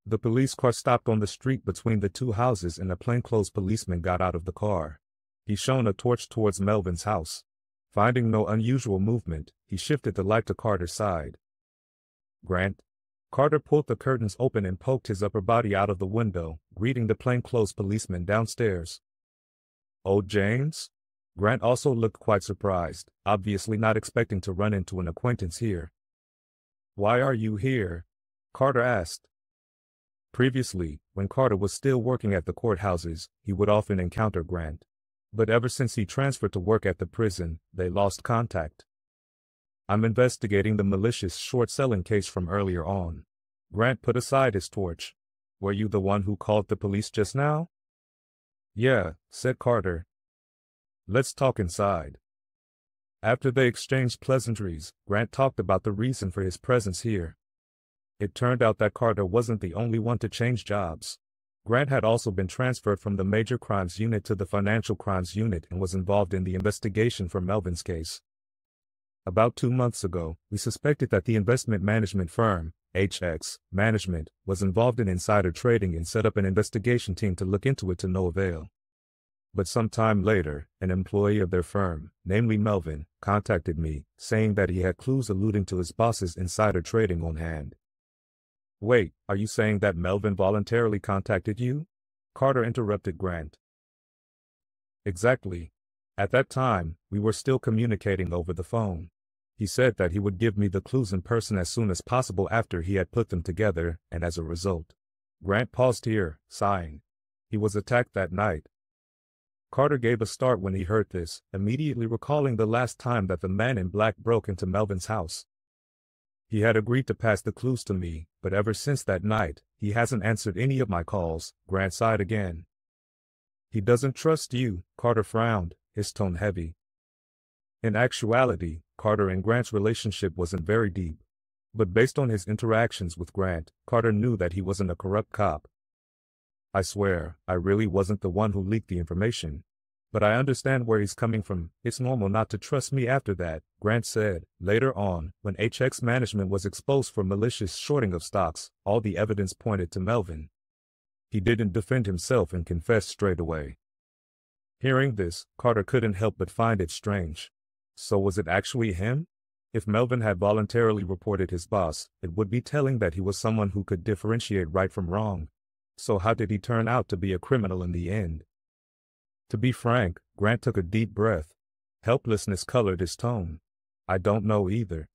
The police car stopped on the street between the two houses and a plainclothes policeman got out of the car. He shone a torch towards Melvin's house. Finding no unusual movement, he shifted the light to Carter's side. "Grant." Carter pulled the curtains open and poked his upper body out of the window, greeting the plainclothes policeman downstairs. "Oh, James?" Grant also looked quite surprised, obviously not expecting to run into an acquaintance here. "Why are you here?" Carter asked. Previously, when Carter was still working at the courthouses, he would often encounter Grant. But ever since he transferred to work at the prison, they lost contact. "I'm investigating the malicious short-selling case from earlier on." Grant put aside his torch. "Were you the one who called the police just now?" "Yeah," said Carter. "Let's talk inside." After they exchanged pleasantries, Grant talked about the reason for his presence here. It turned out that Carter wasn't the only one to change jobs. Grant had also been transferred from the Major Crimes Unit to the Financial Crimes Unit and was involved in the investigation for Melvin's case. About 2 months ago, we suspected that the investment management firm, HX Management, was involved in insider trading and set up an investigation team to look into it to no avail. But some time later, an employee of their firm, namely Melvin, contacted me, saying that he had clues alluding to his boss's insider trading on hand. "Wait, are you saying that Melvin voluntarily contacted you?" Carter interrupted Grant. "Exactly. At that time, we were still communicating over the phone. He said that he would give me the clues in person as soon as possible after he had put them together, and as a result." Grant paused here, sighing. "He was attacked that night." Carter gave a start when he heard this, immediately recalling the last time that the man in black broke into Melvin's house. "He had agreed to pass the clues to me, but ever since that night, he hasn't answered any of my calls." Grant sighed again. "He doesn't trust you." Carter frowned, his tone heavy. In actuality, Carter and Grant's relationship wasn't very deep. But based on his interactions with Grant, Carter knew that he wasn't a corrupt cop. "I swear, I really wasn't the one who leaked the information. But I understand where he's coming from. It's normal not to trust me after that," Grant said. Later on, when HX Management was exposed for malicious shorting of stocks, all the evidence pointed to Melvin. He didn't defend himself and confessed straight away. Hearing this, Carter couldn't help but find it strange. So was it actually him? If Melvin had voluntarily reported his boss, it would be telling that he was someone who could differentiate right from wrong. So how did he turn out to be a criminal in the end? To be frank, Grant took a deep breath. Helplessness colored his tone. "I don't know either."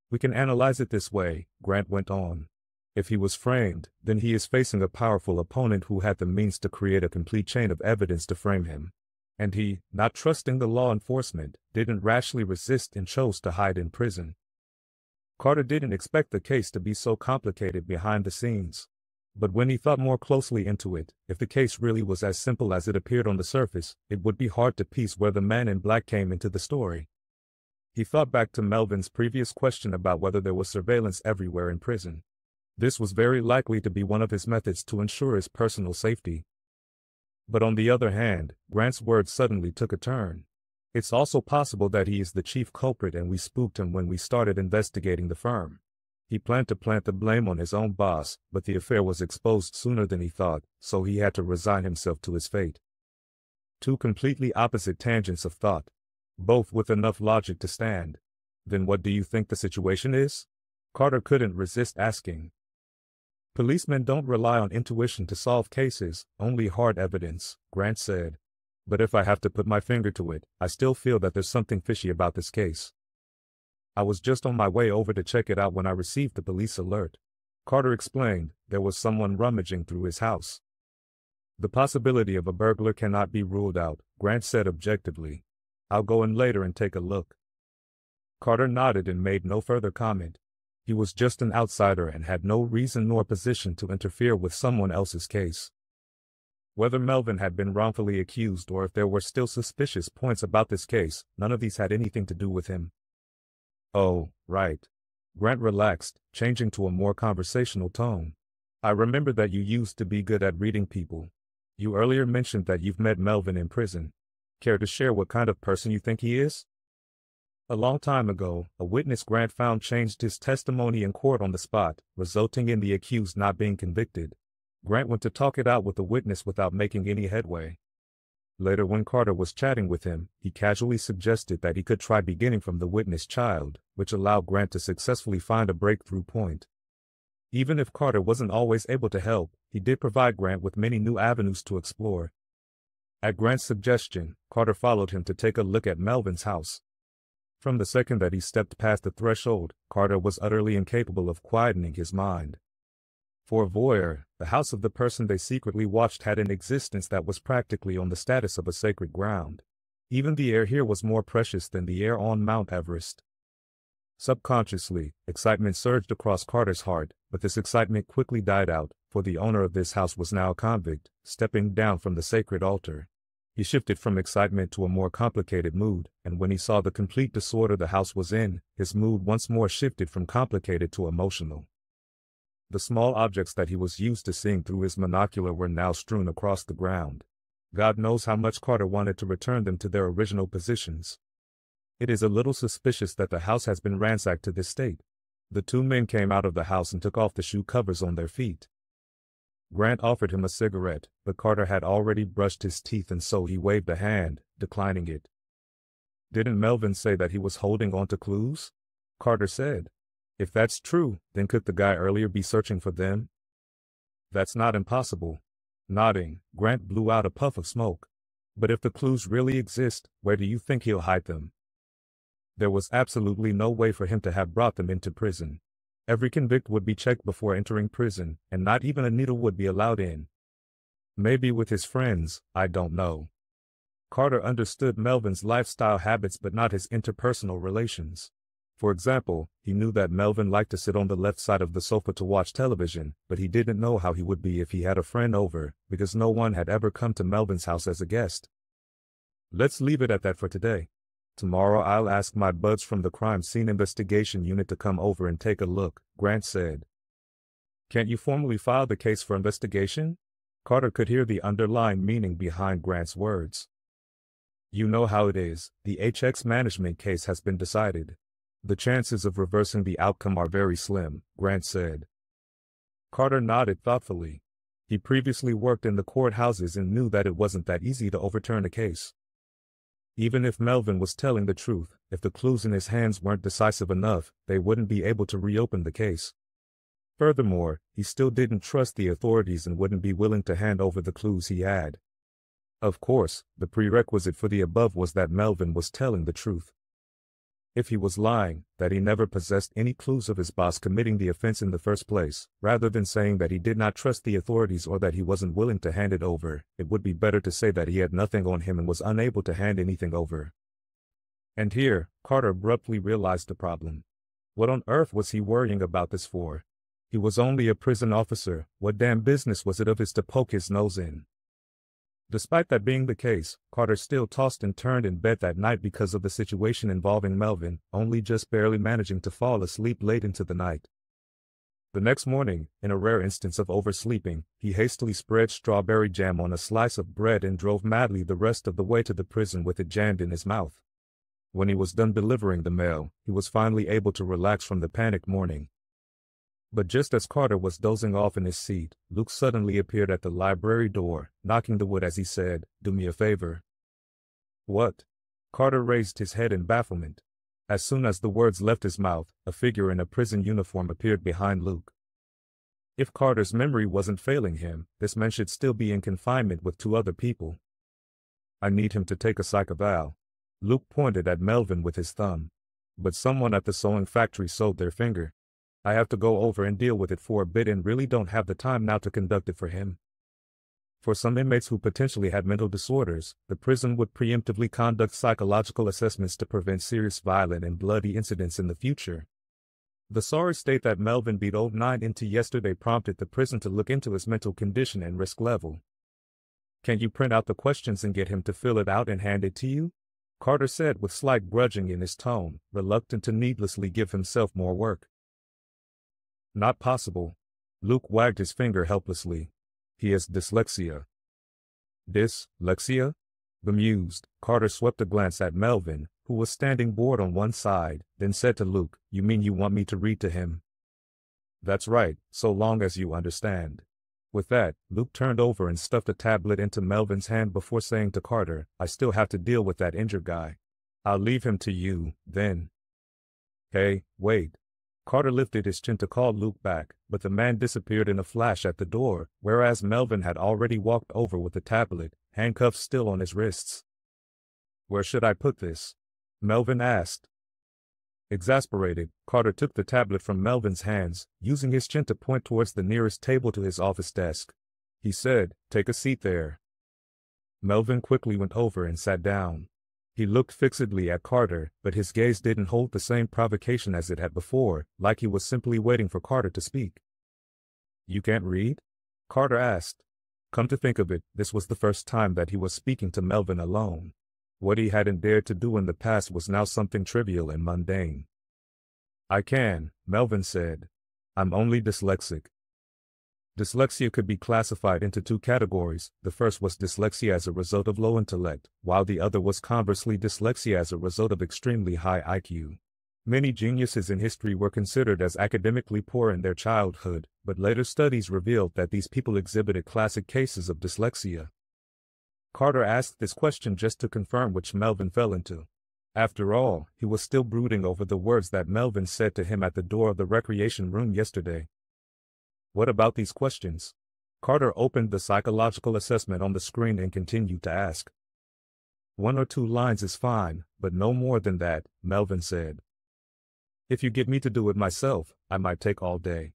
"We can analyze it this way," Grant went on. "If he was framed, then he is facing a powerful opponent who had the means to create a complete chain of evidence to frame him. And he, not trusting the law enforcement, didn't rashly resist and chose to hide in prison." Carter didn't expect the case to be so complicated behind the scenes. But when he thought more closely into it, if the case really was as simple as it appeared on the surface, it would be hard to piece where the man in black came into the story. He thought back to Melvin's previous question about whether there was surveillance everywhere in prison. This was very likely to be one of his methods to ensure his personal safety. But on the other hand, Grant's words suddenly took a turn. "It's also possible that he is the chief culprit and we spooked him when we started investigating the firm. He planned to plant the blame on his own boss, but the affair was exposed sooner than he thought, so he had to resign himself to his fate." Two completely opposite tangents of thought, both with enough logic to stand. "Then what do you think the situation is?" Carter couldn't resist asking. "Policemen don't rely on intuition to solve cases, only hard evidence," Grant said. "But if I have to put my finger to it, I still feel that there's something fishy about this case. I was just on my way over to check it out when I received the police alert." Carter explained. There was someone rummaging through his house. "The possibility of a burglar cannot be ruled out," Grant said objectively. "I'll go in later and take a look." Carter nodded and made no further comment. He was just an outsider and had no reason nor position to interfere with someone else's case. Whether Melvin had been wrongfully accused or if there were still suspicious points about this case, none of these had anything to do with him. "Oh, right." Grant relaxed, changing to a more conversational tone. "I remember that you used to be good at reading people. You earlier mentioned that you've met Melvin in prison. Care to share what kind of person you think he is?" A long time ago, a witness Grant found changed his testimony in court on the spot, resulting in the accused not being convicted. Grant went to talk it out with the witness without making any headway. Later, when Carter was chatting with him, he casually suggested that he could try beginning from the witness' child, which allowed Grant to successfully find a breakthrough point. Even if Carter wasn't always able to help, he did provide Grant with many new avenues to explore. At Grant's suggestion, Carter followed him to take a look at Melvin's house. From the second that he stepped past the threshold, Carter was utterly incapable of quietening his mind. For a voyeur, the house of the person they secretly watched had an existence that was practically on the status of a sacred ground. Even the air here was more precious than the air on Mount Everest. Subconsciously, excitement surged across Carter's heart, but this excitement quickly died out, for the owner of this house was now a convict, stepping down from the sacred altar. He shifted from excitement to a more complicated mood, and when he saw the complete disorder the house was in, his mood once more shifted from complicated to emotional. The small objects that he was used to seeing through his monocular were now strewn across the ground. God knows how much Carter wanted to return them to their original positions. It is a little suspicious that the house has been ransacked to this state. The two men came out of the house and took off the shoe covers on their feet. Grant offered him a cigarette, but Carter had already brushed his teeth and so he waved a hand, declining it. Didn't Melvin say that he was holding on to clues? Carter said. If that's true, then could the guy earlier be searching for them? That's not impossible. Nodding, Grant blew out a puff of smoke. But if the clues really exist, where do you think he'll hide them? There was absolutely no way for him to have brought them into prison. Every convict would be checked before entering prison, and not even a needle would be allowed in. Maybe with his friends, I don't know. Carter understood Melvin's lifestyle habits but not his interpersonal relations. For example, he knew that Melvin liked to sit on the left side of the sofa to watch television, but he didn't know how he would be if he had a friend over, because no one had ever come to Melvin's house as a guest. Let's leave it at that for today. Tomorrow I'll ask my buds from the crime scene investigation unit to come over and take a look, Grant said. Can't you formally file the case for investigation? Carter could hear the underlying meaning behind Grant's words. You know how it is, the HX management case has been decided. The chances of reversing the outcome are very slim, Grant said. Carter nodded thoughtfully. He previously worked in the courthouses and knew that it wasn't that easy to overturn a case. Even if Melvin was telling the truth, if the clues in his hands weren't decisive enough, they wouldn't be able to reopen the case. Furthermore, he still didn't trust the authorities and wouldn't be willing to hand over the clues he had. Of course, the prerequisite for the above was that Melvin was telling the truth. If he was lying, that he never possessed any clues of his boss committing the offense in the first place, rather than saying that he did not trust the authorities or that he wasn't willing to hand it over, it would be better to say that he had nothing on him and was unable to hand anything over. And here, Carter abruptly realized the problem. What on earth was he worrying about this for? He was only a prison officer. What damn business was it of his to poke his nose in? Despite that being the case, Carter still tossed and turned in bed that night because of the situation involving Melvin, only just barely managing to fall asleep late into the night. The next morning, in a rare instance of oversleeping, he hastily spread strawberry jam on a slice of bread and drove madly the rest of the way to the prison with it jammed in his mouth. When he was done delivering the mail, he was finally able to relax from the panicked morning. But just as Carter was dozing off in his seat, Luke suddenly appeared at the library door, knocking the wood as he said, "Do me a favor." "What?" Carter raised his head in bafflement. As soon as the words left his mouth, a figure in a prison uniform appeared behind Luke. If Carter's memory wasn't failing him, this man should still be in confinement with two other people. "I need him to take a psych eval." Luke pointed at Melvin with his thumb. "But someone at the sewing factory sewed their finger. I have to go over and deal with it for a bit and really don't have the time now to conduct it for him." For some inmates who potentially had mental disorders, the prison would preemptively conduct psychological assessments to prevent serious violent and bloody incidents in the future. The sorry state that Melvin beat old 9 into yesterday prompted the prison to look into his mental condition and risk level. "Can you print out the questions and get him to fill it out and hand it to you?" Carter said with slight grudging in his tone, reluctant to needlessly give himself more work. "Not possible." Luke wagged his finger helplessly. "He has dyslexia." "Dyslexia?" Bemused, Carter swept a glance at Melvin, who was standing bored on one side, then said to Luke, "You mean you want me to read to him?" "That's right, so long as you understand." With that, Luke turned over and stuffed a tablet into Melvin's hand before saying to Carter, "I still have to deal with that injured guy. I'll leave him to you, then." "Hey, wait." Carter lifted his chin to call Luke back, but the man disappeared in a flash at the door, whereas Melvin had already walked over with the tablet, handcuffs still on his wrists. "Where should I put this?" Melvin asked. Exasperated, Carter took the tablet from Melvin's hands, using his chin to point towards the nearest table to his office desk. He said, "Take a seat there." Melvin quickly went over and sat down. He looked fixedly at Carter, but his gaze didn't hold the same provocation as it had before, like he was simply waiting for Carter to speak. "You can't read?" Carter asked. Come to think of it, this was the first time that he was speaking to Melvin alone. What he hadn't dared to do in the past was now something trivial and mundane. "I can," Melvin said. "I'm only dyslexic." Dyslexia could be classified into two categories. The first was dyslexia as a result of low intellect, while the other was conversely dyslexia as a result of extremely high IQ. Many geniuses in history were considered as academically poor in their childhood, but later studies revealed that these people exhibited classic cases of dyslexia. Carter asked this question just to confirm which Melvin fell into. After all, he was still brooding over the words that Melvin said to him at the door of the recreation room yesterday. "What about these questions?" Carter opened the psychological assessment on the screen and continued to ask. "1 or 2 lines is fine, but no more than that," Melvin said. "If you get me to do it myself, I might take all day."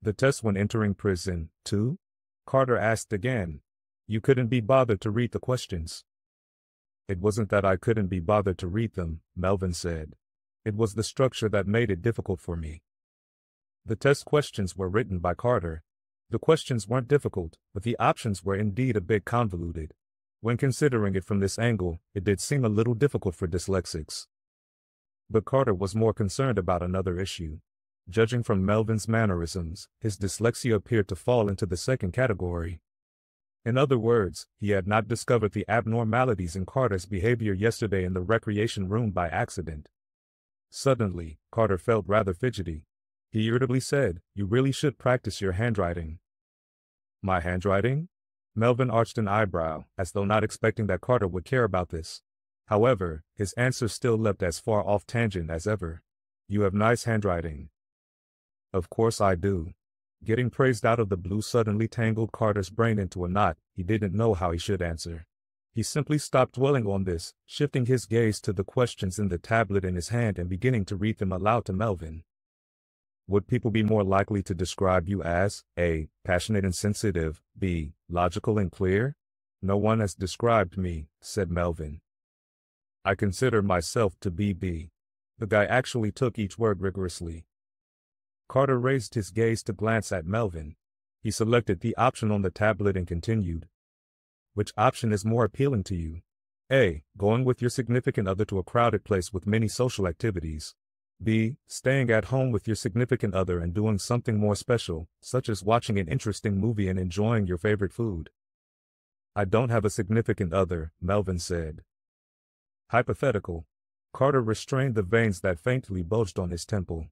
"The test when entering prison, too?" Carter asked again. "You couldn't be bothered to read the questions?" "It wasn't that I couldn't be bothered to read them," Melvin said. "It was the structure that made it difficult for me." The test questions were written by Carter. The questions weren't difficult, but the options were indeed a bit convoluted. When considering it from this angle, it did seem a little difficult for dyslexics. But Carter was more concerned about another issue. Judging from Melvin's mannerisms, his dyslexia appeared to fall into the second category. In other words, he had not discovered the abnormalities in Carter's behavior yesterday in the recreation room by accident. Suddenly, Carter felt rather fidgety. He irritably said, "You really should practice your handwriting." "My handwriting?" Melvin arched an eyebrow, as though not expecting that Carter would care about this. However, his answer still leapt as far off tangent as ever. "You have nice handwriting." "Of course I do." Getting praised out of the blue suddenly tangled Carter's brain into a knot. He didn't know how he should answer. He simply stopped dwelling on this, shifting his gaze to the questions in the tablet in his hand and beginning to read them aloud to Melvin. "Would people be more likely to describe you as A. passionate and sensitive, B. logical and clear?" "No one has described me," said Melvin. "I consider myself to be B." The guy actually took each word rigorously. Carter raised his gaze to glance at Melvin. He selected the option on the tablet and continued. "Which option is more appealing to you? A. Going with your significant other to a crowded place with many social activities. B. Staying at home with your significant other and doing something more special, such as watching an interesting movie and enjoying your favorite food." "I don't have a significant other," Melvin said. Hypothetical. Carter restrained the veins that faintly bulged on his temple.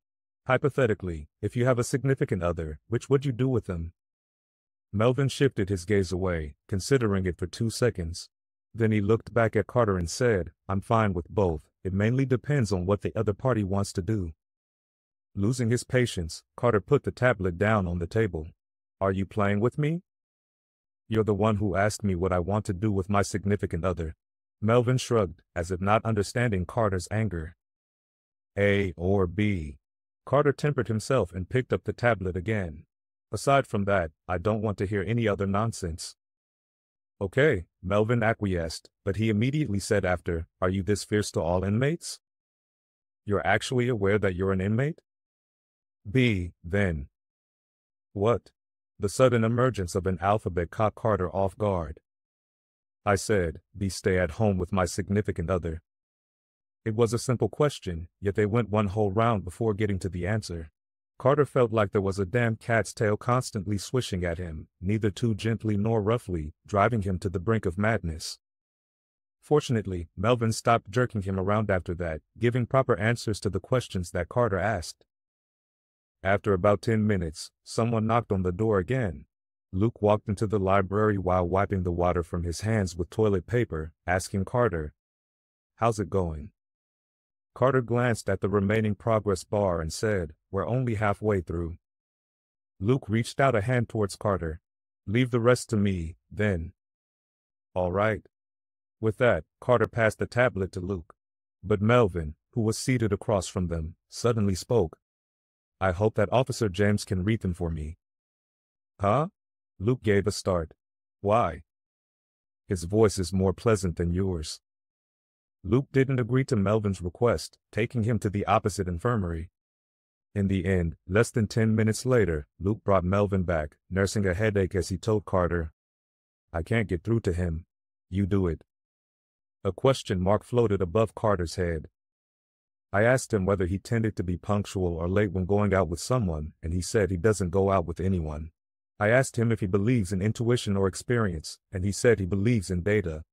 "Hypothetically, if you have a significant other, which would you do with them?" Melvin shifted his gaze away, considering it for 2 seconds. Then he looked back at Carter and said, "I'm fine with both. It mainly depends on what the other party wants to do." Losing his patience, Carter put the tablet down on the table. "Are you playing with me?" "You're the one who asked me what I want to do with my significant other." Melvin shrugged, as if not understanding Carter's anger. "A or B." Carter tempered himself and picked up the tablet again. "Aside from that, I don't want to hear any other nonsense." "Okay," Melvin acquiesced, but he immediately said after, "Are you this fierce to all inmates? You're actually aware that you're an inmate?" "B, then." "What?" The sudden emergence of an alphabet caught Carter off guard. "I said, B, stay at home with my significant other." It was a simple question, yet they went one whole round before getting to the answer. Carter felt like there was a damn cat's tail constantly swishing at him, neither too gently nor roughly, driving him to the brink of madness. Fortunately, Melvin stopped jerking him around after that, giving proper answers to the questions that Carter asked. After about 10 minutes, someone knocked on the door again. Luke walked into the library while wiping the water from his hands with toilet paper, asking Carter, "How's it going?" Carter glanced at the remaining progress bar and said, "We're only halfway through." Luke reached out a hand towards Carter. "Leave the rest to me, then." "All right." With that, Carter passed the tablet to Luke. But Melvin, who was seated across from them, suddenly spoke. "I hope that Officer James can read them for me." "Huh?" Luke gave a start. "Why?" "His voice is more pleasant than yours." Luke didn't agree to Melvin's request, taking him to the opposite infirmary. In the end, less than 10 minutes later, Luke brought Melvin back, nursing a headache as he told Carter, "I can't get through to him. You do it." A question mark floated above Carter's head. I asked him whether he tended to be punctual or late when going out with someone, and he said he doesn't go out with anyone. I asked him if he believes in intuition or experience, and he said he believes in data.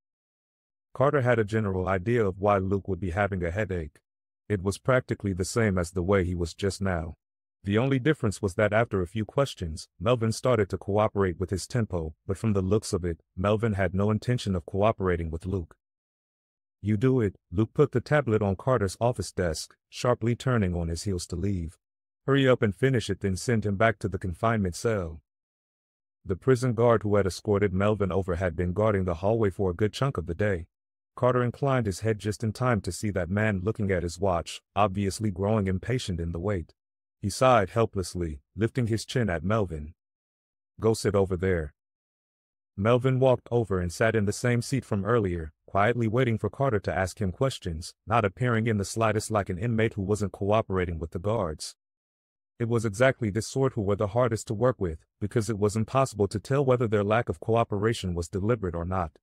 Carter had a general idea of why Luke would be having a headache. It was practically the same as the way he was just now. The only difference was that after a few questions, Melvin started to cooperate with his tempo, but from the looks of it, Melvin had no intention of cooperating with Luke. "You do it." Luke put the tablet on Carter's office desk, sharply turning on his heels to leave. "Hurry up and finish it, then send him back to the confinement cell." The prison guard who had escorted Melvin over had been guarding the hallway for a good chunk of the day. Carter inclined his head just in time to see that man looking at his watch, obviously growing impatient in the wait. He sighed helplessly, lifting his chin at Melvin. "Go sit over there." Melvin walked over and sat in the same seat from earlier, quietly waiting for Carter to ask him questions, not appearing in the slightest like an inmate who wasn't cooperating with the guards. It was exactly this sort who were the hardest to work with, because it was impossible to tell whether their lack of cooperation was deliberate or not.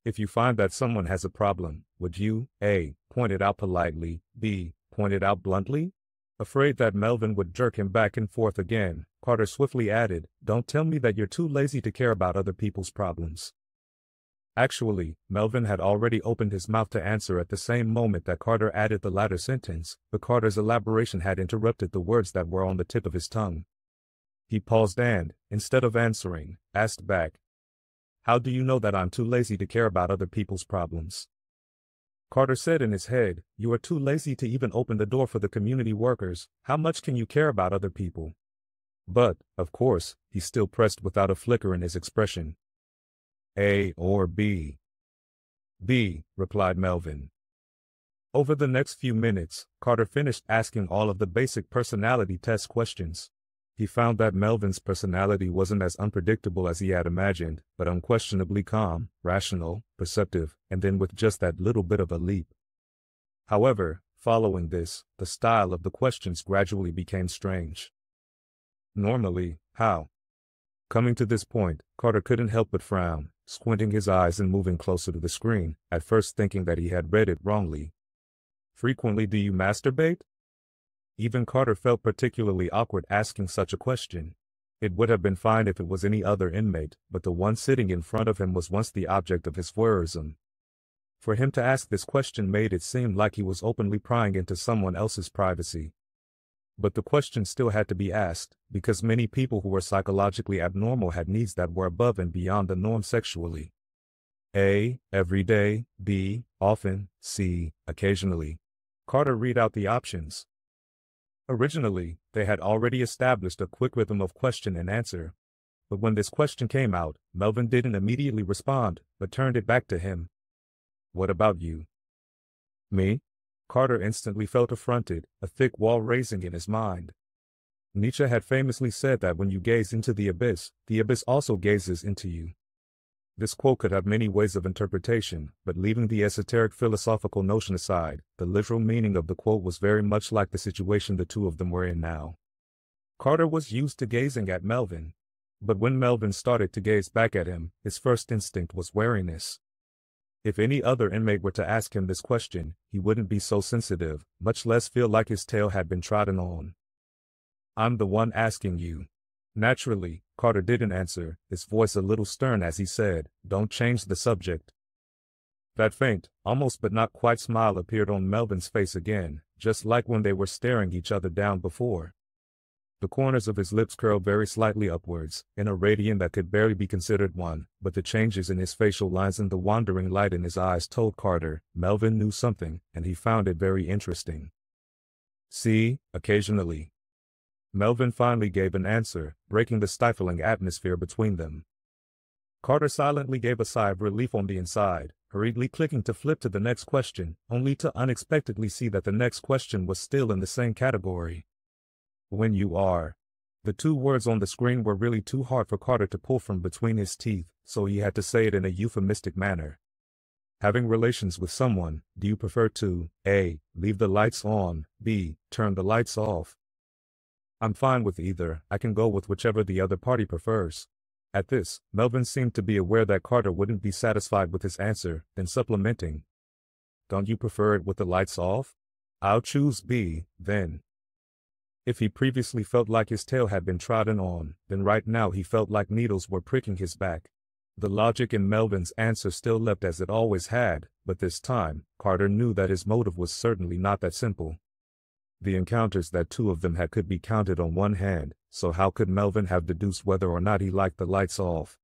If you find that someone has a problem, would you, A, point it out politely, B, point it out bluntly? Afraid that Melvin would jerk him back and forth again, Carter swiftly added, "Don't tell me that you're too lazy to care about other people's problems." Actually, Melvin had already opened his mouth to answer at the same moment that Carter added the latter sentence, but Carter's elaboration had interrupted the words that were on the tip of his tongue. He paused and, instead of answering, asked back, "How do you know that I'm too lazy to care about other people's problems?" Carter said in his head, "You are too lazy to even open the door for the community workers. How much can you care about other people?" But, of course, he still pressed without a flicker in his expression. "A or B?" "B," replied Melvin. Over the next few minutes, Carter finished asking all of the basic personality test questions. He found that Melvin's personality wasn't as unpredictable as he had imagined, but unquestionably calm, rational, perceptive, and then with just that little bit of a leap. However, following this, the style of the questions gradually became strange. Normally, how? Coming to this point, Carter couldn't help but frown, squinting his eyes and moving closer to the screen, at first thinking that he had read it wrongly. "Frequently do you masturbate?" Even Carter felt particularly awkward asking such a question. It would have been fine if it was any other inmate, but the one sitting in front of him was once the object of his voyeurism. For him to ask this question made it seem like he was openly prying into someone else's privacy. But the question still had to be asked, because many people who were psychologically abnormal had needs that were above and beyond the norm sexually. A, every day, B, often, C, occasionally. Carter read out the options. Originally, they had already established a quick rhythm of question and answer. But when this question came out, Melvin didn't immediately respond, but turned it back to him. "What about you?" "Me?" Carter instantly felt affronted, a thick wall raising in his mind. Nietzsche had famously said that when you gaze into the abyss also gazes into you. This quote could have many ways of interpretation, but leaving the esoteric philosophical notion aside, the literal meaning of the quote was very much like the situation the two of them were in now. Carter was used to gazing at Melvin, but when Melvin started to gaze back at him, his first instinct was wariness. If any other inmate were to ask him this question, he wouldn't be so sensitive, much less feel like his tail had been trodden on. "I'm the one asking you." Naturally, Carter didn't answer, his voice a little stern as he said, "Don't change the subject." That faint, almost but not quite smile appeared on Melvin's face again, just like when they were staring each other down before. The corners of his lips curled very slightly upwards, in a radiant that could barely be considered one, but the changes in his facial lines and the wandering light in his eyes told Carter Melvin knew something, and he found it very interesting. See, occasionally. Melvin finally gave an answer, breaking the stifling atmosphere between them. Carter silently gave a sigh of relief on the inside, hurriedly clicking to flip to the next question, only to unexpectedly see that the next question was still in the same category. When you are. The two words on the screen were really too hard for Carter to pull from between his teeth, so he had to say it in a euphemistic manner. Having relations with someone, do you prefer to A. Leave the lights on, B. Turn the lights off? I'm fine with either, I can go with whichever the other party prefers. At this, Melvin seemed to be aware that Carter wouldn't be satisfied with his answer, then supplementing. Don't you prefer it with the lights off? I'll choose B, then. If he previously felt like his tail had been trodden on, then right now he felt like needles were pricking his back. The logic in Melvin's answer still leapt as it always had, but this time, Carter knew that his motive was certainly not that simple. The encounters that two of them had could be counted on one hand, so how could Melvin have deduced whether or not he liked the lights off?